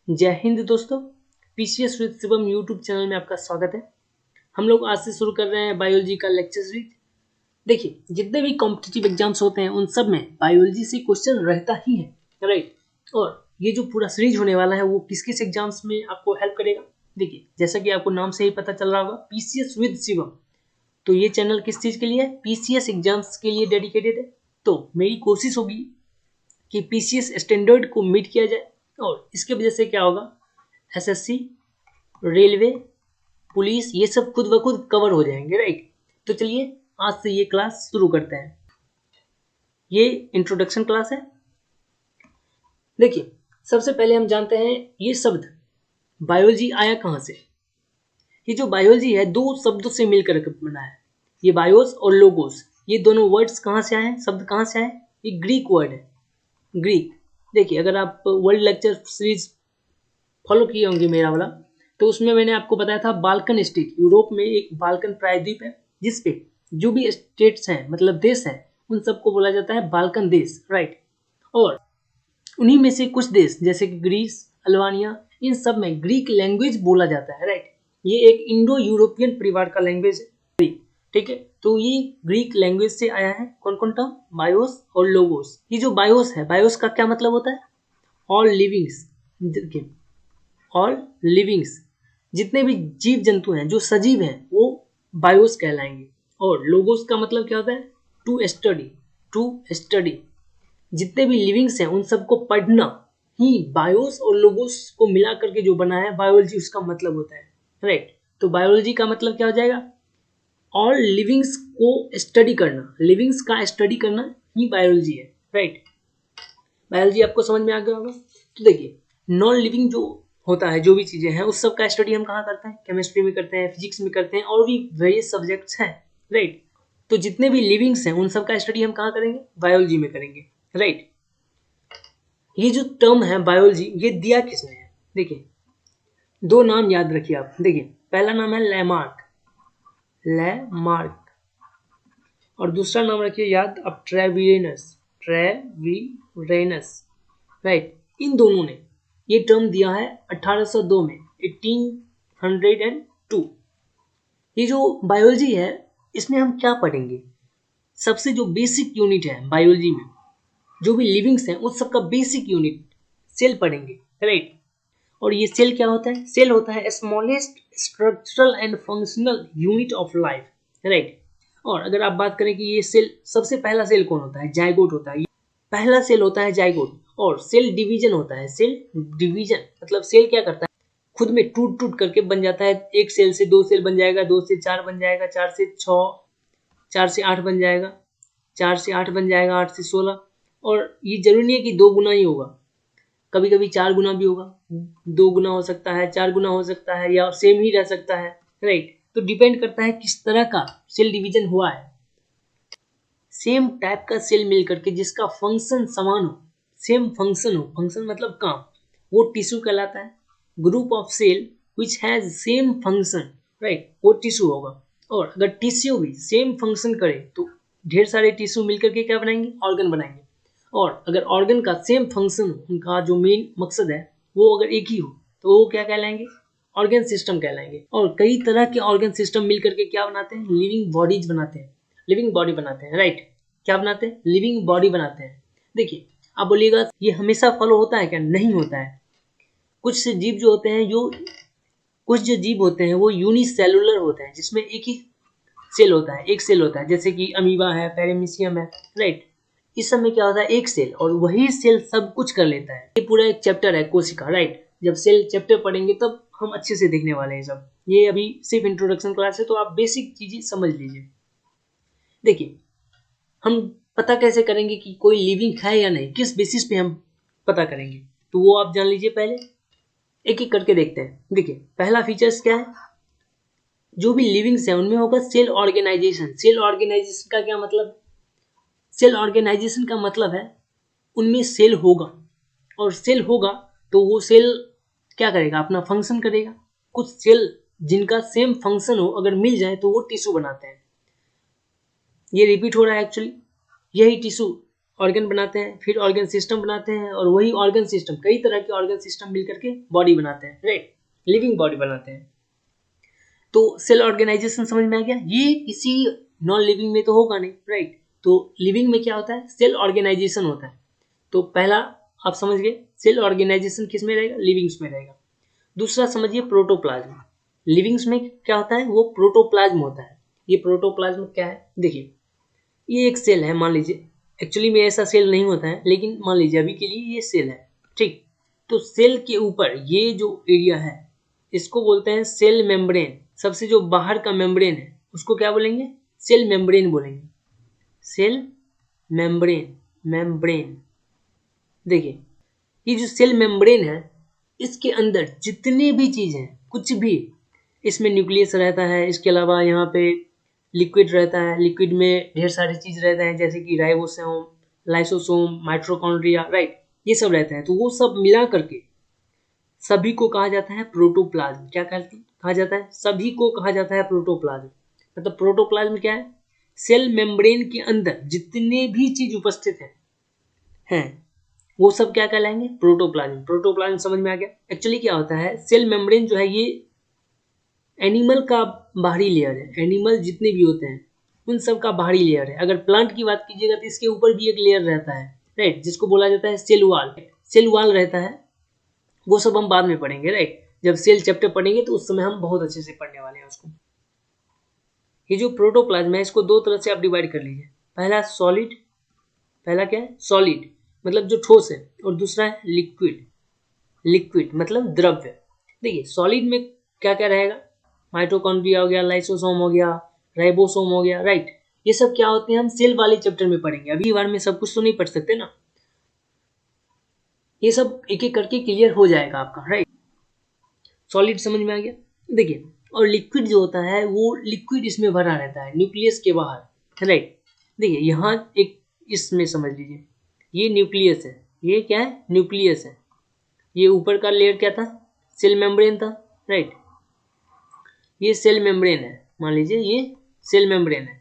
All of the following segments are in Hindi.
जय हिंद दोस्तों। PCS with Shivam YouTube channel में आपका स्वागत है। हम लोग आज से शुरू कर रहे हैं बायोलॉजी का लेक्चर सीरीज। देखिए, जितने भी कॉम्पिटिटिव एग्जाम्स होते हैं उन सब में बायोलॉजी से क्वेश्चन रहता ही है, राइट। और ये जो पूरा सीरीज होने वाला है वो किस किस एग्जाम्स में आपको हेल्प करेगा। देखिए, जैसा कि आपको नाम से ही पता चल रहा होगा, पीसीएस विद शिवम। तो ये चैनल किस चीज़ के लिए है? पीसीएस एग्जाम्स के लिए डेडिकेटेड है। तो मेरी कोशिश होगी कि पीसीएस स्टैंडर्ड को मीट किया जाए, और इसके वजह से क्या होगा, एसएससी, रेलवे, पुलिस, ये सब खुद ब खुद कवर हो जाएंगे, राइट। तो चलिए आज से ये क्लास शुरू करते हैं। ये इंट्रोडक्शन क्लास है। देखिए, सबसे पहले हम जानते हैं ये शब्द बायोलॉजी आया कहाँ से। ये जो बायोलॉजी है दो शब्दों से मिलकर बना है। ये बायोस और लोगोस, ये दोनों वर्ड्स कहाँ से आए हैं, शब्द कहाँ से आए? ये ग्रीक वर्ड है, ग्रीक। देखिए, अगर आप वर्ल्ड लेक्चर सीरीज फॉलो किए होंगे मेरा वाला, तो उसमें मैंने आपको बताया था बाल्कन स्टेट, यूरोप में एक बाल्कन प्रायद्वीप है जिसपे जो भी स्टेट्स हैं, मतलब देश हैं, उन सबको बोला जाता है बाल्कन देश, राइट। और उन्हीं में से कुछ देश जैसे कि ग्रीस, अल्बानिया, इन सब में ग्रीक लैंग्वेज बोला जाता है, राइट। ये एक इंडो यूरोपियन परिवार का लैंग्वेज है, ग्रीक, ठीक है। तो ये ग्रीक लैंग्वेज से आया है। कौन कौन टर्म? बायोस और लोगोस। ये जो बायोस है, बायोस का क्या मतलब होता है? All livings. ऑल लिविंग्स, जितने भी जीव जंतु हैं जो सजीव हैं वो बायोस कहलाएंगे। और लोगोस का मतलब क्या होता है? To study, to study. जितने भी लिविंग्स हैं उन सबको पढ़ना ही बायोस और लोगोस को मिला करके जो बना है बायोलॉजी, उसका मतलब होता है, राइट। तो बायोलॉजी का मतलब क्या हो जाएगा? ऑल लिविंग्स को स्टडी करना, लिविंग्स का स्टडी करना ही बायोलॉजी है, राइट। बायोलॉजी आपको समझ में आ गया होगा। तो देखिए, नॉन लिविंग जो होता है, जो भी चीजें हैं, उस सब का स्टडी हम कहाँ करते हैं? केमिस्ट्री में करते हैं, फिजिक्स में करते हैं, और भी वेरियस सब्जेक्ट्स हैं, राइट। तो जितने भी लिविंग्स हैं उन सब का स्टडी हम कहाँ करेंगे? बायोलॉजी में करेंगे, राइट। ये जो टर्म है बायोलॉजी, ये दिया किसने है? देखिए, दो नाम याद रखिए आप। देखिए, पहला नाम है लैमार्क, लैमार्क, और दूसरा नाम रखिए याद अब, ट्रेविरेनस, ट्रेविरेनस, राइट। इन दोनों ने ये टर्म दिया है 1802 में, 1802। ये जो बायोलॉजी है इसमें हम क्या पढ़ेंगे? सबसे जो बेसिक यूनिट है बायोलॉजी में, जो भी लिविंग्स हैं उस सबका बेसिक यूनिट सेल पढ़ेंगे, राइट। और ये सेल क्या होता है? सेल होता है smallest structural and functional unit of life, right. और अगर आप बात करें कि ये सेल, सबसे पहला सेल कौन होता है? जाइगोट होता है। पहला सेल होता है जाइगोट। और सेल डिवीजन होता है, सेल डिवीजन मतलब सेल क्या करता है? खुद में टूट टूट करके बन जाता है। एक सेल से दो सेल बन जाएगा, दो से चार बन जाएगा, चार से छः, चार से आठ बन जाएगा, चार से आठ बन जाएगा, आठ से 16। और ये जरूरी नहीं है कि दो गुना ही होगा, कभी कभी चार गुना भी होगा, दो गुना हो सकता है, चार गुना हो सकता है, या सेम ही रह सकता है, राइट। तो डिपेंड करता है किस तरह का सेल डिवीजन हुआ है। सेम टाइप का सेल मिल करके जिसका फंक्शन समान हो, सेम फंक्शन हो, फंक्शन मतलब काम, वो टिश्यू कहलाता है। Group of cell which has same function, right, वो टिश्यू होगा। और अगर टिश्यू भी सेम फंक्शन करे तो ढेर सारे टिश्यू मिलकर के क्या बनाएंगे? ऑर्गन बनाएंगे। और अगर ऑर्गन का सेम फंक्शन हो, उनका जो मेन मकसद है वो अगर एक ही हो, तो वो क्या कहलाएंगे? ऑर्गन सिस्टम कहलाएंगे। और कई तरह के ऑर्गन सिस्टम मिल करके क्या बनाते हैं? लिविंग बॉडीज बनाते हैं, लिविंग बॉडी बनाते हैं, राइट। क्या बनाते हैं? लिविंग बॉडी बनाते हैं। देखिए, आप बोलिएगा ये हमेशा फॉलो होता है क्या? नहीं होता है। कुछ जीव जो होते हैं, जो कुछ जो जीव होते हैं वो यूनिसेलुलर होते हैं, जिसमें एक ही सेल होता है, एक सेल होता है, जैसे कि अमीबा है, पैरामीशियम है, राइट। इस सब में क्या होता है? एक सेल, और वही सेल सब कुछ कर लेता है। ये पूरा एक चैप्टर है कोशिका, राइट। जब सेल चैप्टर पढ़ेंगे तब हम अच्छे से देखने वाले हैं सब। ये अभी सिर्फ इंट्रोडक्शन क्लास है, तो आप बेसिक चीजें समझ लीजिए। देखिए, हम पता कैसे करेंगे कि कोई लिविंग है या नहीं? किस बेसिस पे हम पता करेंगे? तो वो आप जान लीजिए। पहले एक एक करके देखते हैं। देखिए, पहला फीचर्स क्या है? जो भी लिविंग्स है उनमें होगा सेल ऑर्गेनाइजेशन। सेल ऑर्गेनाइजेशन का क्या मतलब? सेल ऑर्गेनाइजेशन का मतलब है उनमें सेल होगा, और सेल होगा तो वो सेल क्या करेगा? अपना फंक्शन करेगा। कुछ सेल जिनका सेम फंक्शन हो अगर मिल जाए तो वो टिश्यू बनाते हैं। ये रिपीट हो रहा है एक्चुअली, यही टिश्यू ऑर्गन बनाते हैं, फिर ऑर्गन सिस्टम बनाते हैं, और वही ऑर्गन सिस्टम, कई तरह के ऑर्गन सिस्टम मिल करके बॉडी बनाते हैं, राइट, लिविंग बॉडी बनाते हैं। तो सेल ऑर्गेनाइजेशन समझ में आ गया। ये किसी नॉन लिविंग में तो होगा नहीं, राइट। तो लिविंग में क्या होता है, सेल ऑर्गेनाइजेशन होता है। तो पहला आप समझ गए, सेल ऑर्गेनाइजेशन किस में रहेगा, लिविंग्स में रहेगा। दूसरा समझिए प्रोटोप्लाज्म। लिविंग्स में क्या होता है, वो प्रोटोप्लाज्म होता है। ये प्रोटोप्लाज्म क्या है, देखिए ये एक सेल है, मान लीजिए, एक्चुअली में ऐसा सेल नहीं होता है, लेकिन मान लीजिए अभी के लिए ये सेल है, ठीक। तो सेल के ऊपर ये जो एरिया है इसको बोलते हैं सेल मेम्ब्रेन। सबसे जो बाहर का मेम्ब्रेन है उसको क्या बोलेंगे, सेल मेम्ब्रेन बोलेंगे, सेल मेम्ब्रेन, मेम्ब्रेन। देखिए ये जो सेल मेम्ब्रेन है इसके अंदर जितने भी चीज हैं, कुछ भी, इसमें न्यूक्लियस रहता है, इसके अलावा यहाँ पे लिक्विड रहता है, लिक्विड में ढेर सारी चीज रहते हैं जैसे कि राइबोसोम, लाइसोसोम, माइटोकॉन्ड्रिया, राइट, ये सब रहते हैं। तो वो सब मिला करके सभी को कहा जाता है प्रोटोप्लाज्म। क्या कहा जाता है, सभी को कहा जाता है प्रोटोप्लाज्म। मतलब प्रोटोप्लाज्म क्या है, सेल मेम्ब्रेन के अंदर जितने भी चीज उपस्थित हैं वो सब क्या कहलाएंगे, प्रोटोप्लाज्म। प्रोटोप्लाज्म समझ में आ गया। एक्चुअली क्या होता है, सेल मेम्ब्रेन जो है ये एनिमल का बाहरी लेयर है। एनिमल जितने भी होते हैं उन सब का बाहरी लेयर है। अगर प्लांट की बात कीजिएगा तो इसके ऊपर भी एक लेयर रहता है, राइट, जिसको बोला जाता है सेल वॉल। सेल वॉल रहता है, वो सब हम बाद में पढ़ेंगे, राइट। जब सेल चैप्टर पढ़ेंगे तो उस समय हम बहुत अच्छे से पढ़ने वाले हैं उसको। ये जो प्रोटोप्लाज्म है इसको दो तरह से आप डिवाइड कर लीजिए। पहला सॉलिड, पहला क्या है, सॉलिड मतलब जो ठोस है, और दूसरा है लिक्विड। लिक्विड मतलब द्रव्य। देखिए सॉलिड में क्या क्या रहेगा, माइटोकॉन्ड्रिया हो गया, लाइसोसोम हो गया, राइबोसोम हो गया, राइट। ये सब क्या होते हैं हम सेल वाले चैप्टर में पढ़ेंगे, अभी बार में सब कुछ तो नहीं पढ़ सकते ना, ये सब एक एक करके क्लियर हो जाएगा आपका, राइट। सॉलिड समझ में आ गया। देखिए और लिक्विड जो होता है वो लिक्विड इसमें भरा रहता है न्यूक्लियस के बाहर, राइट। देखिए यहाँ एक इसमें समझ लीजिए, ये न्यूक्लियस है, ये क्या है, न्यूक्लियस है। ये ऊपर का लेयर क्या था, सेल मेम्ब्रेन था, राइट। ये सेल मेम्ब्रेन है, मान लीजिए ये सेल मेम्ब्रेन है।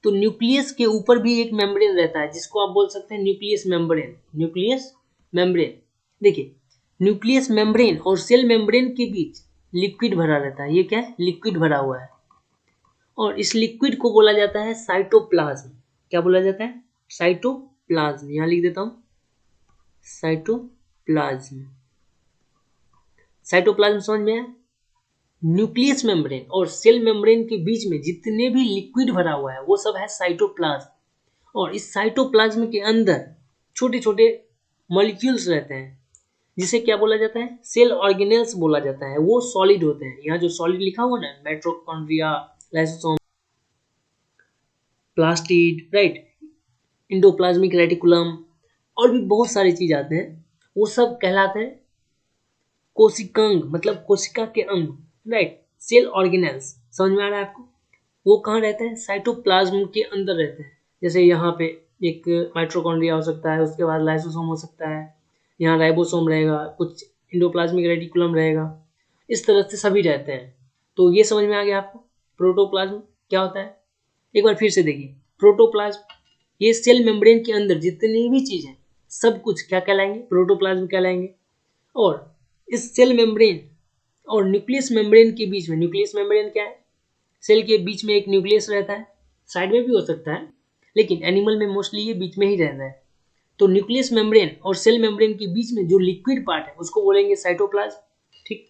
तो न्यूक्लियस के ऊपर भी एक मेम्ब्रेन रहता है जिसको आप बोल सकते हैं न्यूक्लियस मेम्ब्रेन, न्यूक्लियस मेम्ब्रेन। देखिए न्यूक्लियस मेम्ब्रेन और सेल मेम्ब्रेन के बीच लिक्विड भरा रहता है। ये क्या है, लिक्विड भरा हुआ है, और इस लिक्विड को बोला जाता है साइटोप्लाज्म। क्या बोला जाता है, साइटोप्लाज्म। यहां लिख देता हूं, साइटोप्लाज्म। साइटोप्लाज्म समझ में आया। न्यूक्लियस मेम्ब्रेन और सेल मेम्ब्रेन के बीच में जितने भी लिक्विड भरा हुआ है वो सब है साइटोप्लाज्म। और इस साइटोप्लाज्म के अंदर छोटे छोटे मॉलिक्यूल्स रहते हैं जिसे क्या बोला जाता है, सेल ऑर्गेनेल्स बोला जाता है। वो सॉलिड होते हैं। यहाँ जो सॉलिड लिखा हुआ ना, mitochondria, lysosome, plastid, right, endoplasmic reticulum, और भी बहुत सारी चीज आते हैं, वो सब कहलाते हैं कोशिकांग, मतलब कोशिका के अंग, राइट, सेल ऑर्गेनेल्स। समझ में आ रहा है आपको। वो कहाँ रहते हैं, साइटोप्लाज्म के अंदर रहते हैं। जैसे यहाँ पे एक माइटोकॉन्ड्रिया हो सकता है, उसके बाद लाइसोसोम हो सकता है, यहाँ राइबोसोम रहेगा, कुछ इंडोप्लाज्मिक रेटिकुलम रहेगा, इस तरह से सभी रहते हैं। तो ये समझ में आ गया आपको प्रोटोप्लाज्म क्या होता है। एक बार फिर से देखिए, प्रोटोप्लाज्म ये सेल मेम्ब्रेन के अंदर जितनी भी चीज है सब कुछ क्या कहलाएंगे, प्रोटोप्लाज्म कहलाएंगे। और इस सेल मेम्ब्रेन और न्यूक्लियस मेम्ब्रेन के बीच में, न्यूक्लियस मेम्ब्रेन क्या है, सेल के बीच में एक न्यूक्लियस रहता है, साइड में भी हो सकता है लेकिन एनिमल में मोस्टली ये बीच में ही रहता है। तो न्यूक्लियस मेम्ब्रेन और सेल मेम्ब्रेन के बीच में जो लिक्विड पार्ट है उसको बोलेंगे साइटोप्लाज्म, ठीक।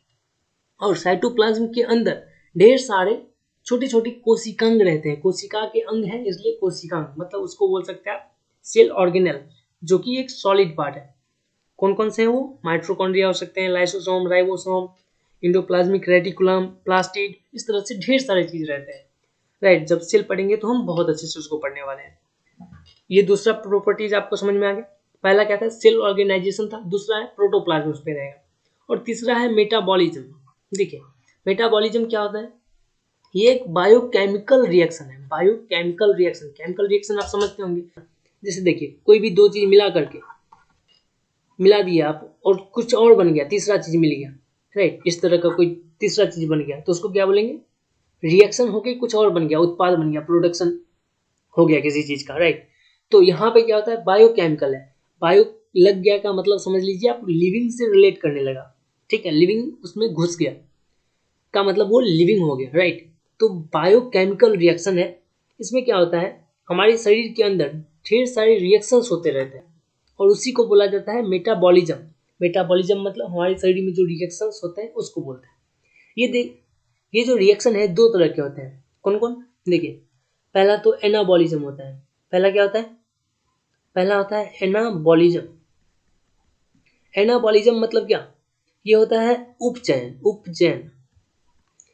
और साइटोप्लाज्म के अंदर ढेर सारे छोटे छोटे कोशिकांग रहते हैं। कोशिका के अंग है इसलिए कोशिकांग, मतलब उसको बोल सकते हैं आप सेल ऑर्गेनेल, जो कि एक सॉलिड पार्ट है। कौन कौन से हैं वो, माइटोकॉन्ड्रिया हो सकते हैं, lysosome, ribosome, endoplasmic reticulum, plastid, इस तरह से ढेर सारे चीज रहते हैं, राइट। जब सेल पढ़ेंगे तो हम बहुत अच्छे से उसको पढ़ने वाले हैं। ये दूसरा प्रॉपर्टीज आपको समझ में आ गया। पहला क्या था, सेल ऑर्गेनाइजेशन था, दूसरा है प्रोटोप्लाज्म उस पे रहेगा, और तीसरा है मेटाबॉलिज्म। देखिए मेटाबॉलिज्म क्या होता है, ये एक बायोकेमिकल रिएक्शन है। बायोकेमिकल रिएक्शन, केमिकल रिएक्शन आप समझते होंगे। जैसे देखिए कोई भी दो चीज मिला करके, मिला दिया आप और कुछ और बन गया, तीसरा चीज मिल गया, राइट, इस तरह का कोई तीसरा चीज बन गया तो उसको क्या बोलेंगे, रिएक्शन होके कुछ और बन गया, उत्पाद बन गया, प्रोडक्शन हो गया किसी चीज का, राइट। तो यहाँ पे क्या होता है, बायोकेमिकल है। बायो लग गया का मतलब समझ लीजिए आप लिविंग से रिलेट करने लगा, ठीक है, लिविंग उसमें घुस गया का मतलब वो लिविंग हो गया, राइट। तो बायोकेमिकल रिएक्शन है, इसमें क्या होता है, हमारे शरीर के अंदर ढेर सारे रिएक्शंस होते रहते हैं और उसी को बोला जाता है मेटाबॉलिज्म। मेटाबॉलिज्म मतलब हमारे शरीर में जो रिएक्शंस होते हैं उसको बोलते हैं। ये जो रिएक्शन है दो तरह के होते हैं, कौन कौन, देखिए, पहला तो एनाबॉलिज्म होता है। पहला क्या होता है, पहला होता है एनाबॉलिज्म। एनाबॉलिज्म मतलब क्या, ये होता है उपचयन, उपचयन।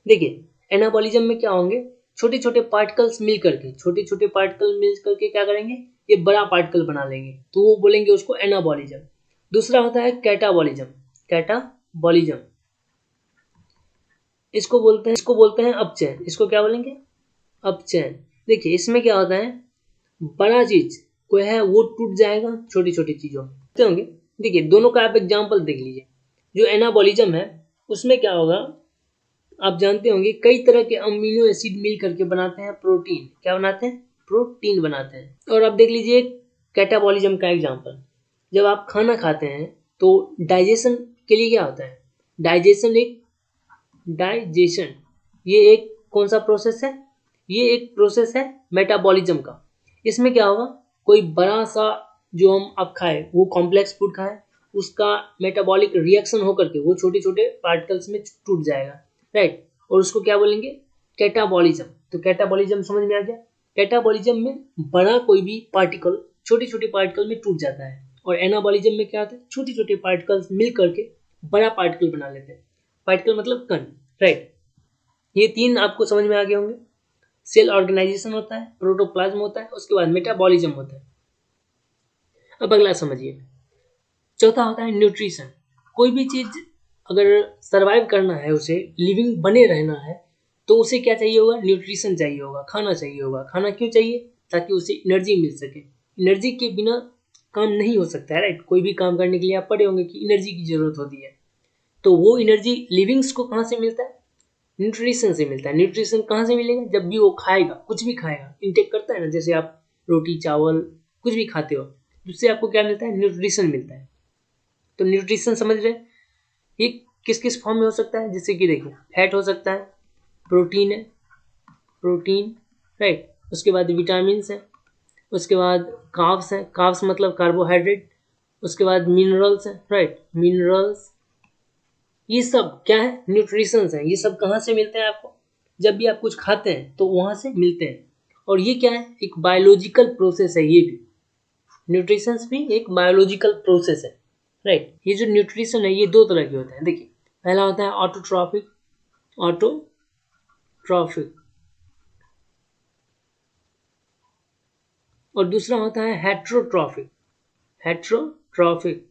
देखिए एनाबॉलिज्म में क्या होंगे, छोटे छोटे पार्टिकल्स मिल करके, छोटे छोटे पार्टिकल मिल करके क्या करेंगे, ये बड़ा पार्टिकल बना लेंगे, तो वो बोलेंगे उसको एनाबॉलिज्म। दूसरा होता है कैटाबॉलिज्म। कैटाबॉलिज्म इसको बोलते हैं अपचयन। इसको क्या बोलेंगे, अपचयन। देखिए इसमें क्या होता है, बड़ा चीज कोई है वो टूट जाएगा छोटी छोटी चीजों में, क्या होंगे। देखिए दोनों का आप एग्जाम्पल देख लीजिए। जो एनाबॉलिज्म है उसमें क्या होगा, आप जानते होंगे कई तरह के अमीनो एसिड मिल करके बनाते हैं प्रोटीन। क्या बनाते हैं, प्रोटीन बनाते हैं। और आप देख लीजिए कैटाबॉलिज्म का एग्जांपल, जब आप खाना खाते हैं तो डाइजेशन के लिए क्या होता है, डाइजेशन ये एक कौन सा प्रोसेस है, ये एक प्रोसेस है मेटाबॉलिज्म का। इसमें क्या होगा, कोई बड़ा सा जो हम अब खाए वो कॉम्प्लेक्स फूड खाए, उसका मेटाबॉलिक रिएक्शन होकर के वो छोटे छोटे पार्टिकल्स में टूट जाएगा, राइट। और उसको क्या बोलेंगे, कैटाबॉलिज्म। तो कैटाबॉलिज्म समझ में आ गया। कैटाबॉलिज्म में बड़ा कोई भी पार्टिकल छोटे छोटे पार्टिकल में टूट जाता है, और एनाबॉलिज्म में क्या होता है, छोटे छोटे पार्टिकल्स मिल करके बड़ा पार्टिकल बना लेते हैं। पार्टिकल मतलब कण, राइट। ये तीन आपको समझ में आ गए होंगे। सेल ऑर्गेनाइजेशन होता है, प्रोटोप्लाज्म होता है, उसके बाद मेटाबॉलिज्म होता है। अब अगला समझिए, चौथा होता है न्यूट्रिशन। कोई भी चीज अगर सरवाइव करना है, उसे लिविंग बने रहना है, तो उसे क्या चाहिए होगा, न्यूट्रिशन चाहिए होगा, खाना चाहिए होगा। खाना क्यों चाहिए, ताकि उसे एनर्जी मिल सके। एनर्जी के बिना काम नहीं हो सकता है, राइट। कोई भी काम करने के लिए आप पढ़े होंगे कि एनर्जी की जरूरत होती है। तो वो एनर्जी लिविंग्स को कहाँ से मिलता है, न्यूट्रिशन से मिलता है। न्यूट्रिशन कहाँ से मिलेगा, जब भी वो खाएगा, कुछ भी खाएगा, इंटेक करता है ना, जैसे आप रोटी चावल कुछ भी खाते हो, उससे आपको क्या मिलता है, न्यूट्रिशन मिलता है। तो न्यूट्रिशन समझ रहे हैं, ये किस किस फॉर्म में हो सकता है, जैसे कि देखिए फैट हो सकता है, प्रोटीन है, प्रोटीन, राइट। उसके बाद विटामिन है, उसके बाद कार्ब्स है, कार्ब्स मतलब कार्बोहाइड्रेट, उसके बाद मिनरल्स है, राइट, मिनरल्स। ये सब क्या है, न्यूट्रिशन है। ये सब कहाँ से मिलते हैं आपको, जब भी आप कुछ खाते हैं तो वहां से मिलते हैं। और ये क्या है, एक बायोलॉजिकल प्रोसेस है। ये भी न्यूट्रिशन भी एक बायोलॉजिकल प्रोसेस है, राइट। ये जो न्यूट्रिशन है ये दो तरह के होते हैं। देखिए पहला होता है ऑटोट्रॉफिक, ऑटोट्रॉफिक, और दूसरा होता है हेट्रोट्रॉफिक, हेट्रोट्रॉफिक।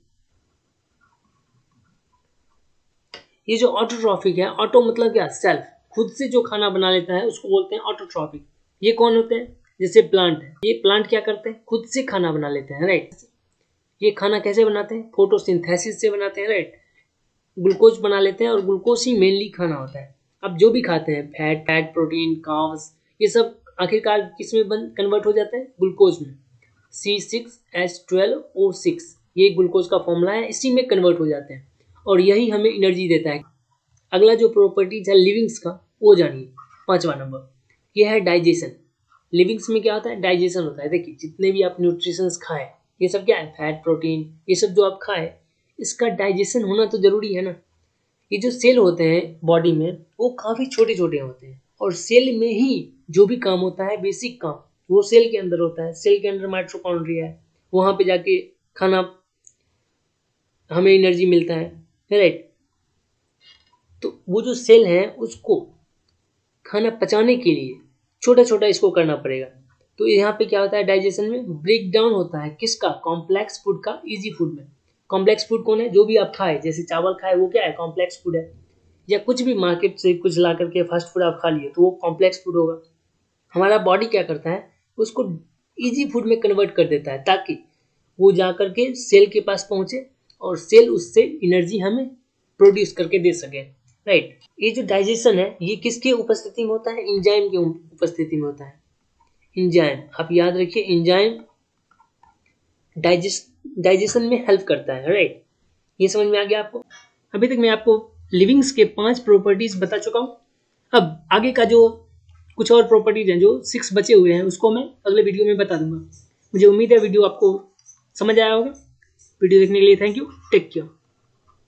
ये जो ऑटोट्रॉफिक है, ऑटो मतलब क्या, सेल्फ, खुद से जो खाना बना लेता है उसको बोलते हैं ऑटोट्रॉफिक। ये कौन होते हैं, जैसे प्लांट है, ये प्लांट क्या करते हैं, खुद से खाना बना लेते हैं, राइट। ये खाना कैसे बनाते हैं, फोटोसिंथेसिस से बनाते हैं, राइट। ग्लूकोज बना लेते हैं और ग्लूकोज ही मेनली खाना होता है। अब जो भी खाते हैं फैट प्रोटीन कार्ब्स, ये सब आखिरकार किस में कन्वर्ट हो जाते हैं, ग्लूकोज में। C6H12O6 ये ग्लूकोज का फॉर्मूला है, इसी में कन्वर्ट हो जाते हैं और यही हमें एनर्जी देता है। अगला जो प्रॉपर्टीज है लिविंग्स का, वो जानिए, पांचवा नंबर, ये है डाइजेशन। लिविंग्स में क्या होता है, डाइजेशन होता है। देखिए जितने भी आप न्यूट्रिशंस खाए, ये सब क्या है, फैट प्रोटीन, ये सब जो आप खाए, इसका डाइजेशन होना तो जरूरी है ना। ये जो सेल होते हैं बॉडी में, वो काफ़ी छोटे छोटे होते हैं, और सेल में ही जो भी काम होता है, बेसिक काम, वो सेल के अंदर होता है। सेल के अंदर माइटोकॉन्ड्रिया है, वहाँ पे जाके खाना, हमें एनर्जी मिलता है, राइट। तो वो जो सेल है उसको खाना पचाने के लिए छोटा छोटा इसको करना पड़ेगा। तो यहाँ पे क्या होता है, डाइजेशन में ब्रेक डाउन होता है, किसका, कॉम्प्लेक्स फूड का इजी फूड में। कॉम्प्लेक्स फूड कौन है, जो भी आप खाए, जैसे चावल खाए वो क्या है, कॉम्प्लेक्स फूड है। या कुछ भी मार्केट से कुछ ला करके फास्ट फूड आप खा लिए तो वो कॉम्प्लेक्स फूड होगा। हमारा बॉडी क्या करता है, उसको इजी फूड में कन्वर्ट कर देता है, ताकि वो जा करके सेल के पास पहुंचे और सेल उससे एनर्जी हमें प्रोड्यूस करके दे सके, राइट। ये जो डाइजेशन है ये किसके उपस्थिति में होता है, एंजाइम की उपस्थिति में होता है। एंजाइम, आप याद रखिए, एंजाइम डाइजेशन में हेल्प करता है, राइट। ये समझ में आ गया आपको। अभी तक मैं आपको लिविंग्स के 5 प्रॉपर्टीज बता चुका हूँ। अब आगे का जो कुछ और प्रॉपर्टीज हैं, जो 6 बचे हुए हैं, उसको मैं अगले वीडियो में बता दूंगा। मुझे उम्मीद है वीडियो आपको समझ आया होगा। वीडियो देखने के लिए थैंक यू। Take care.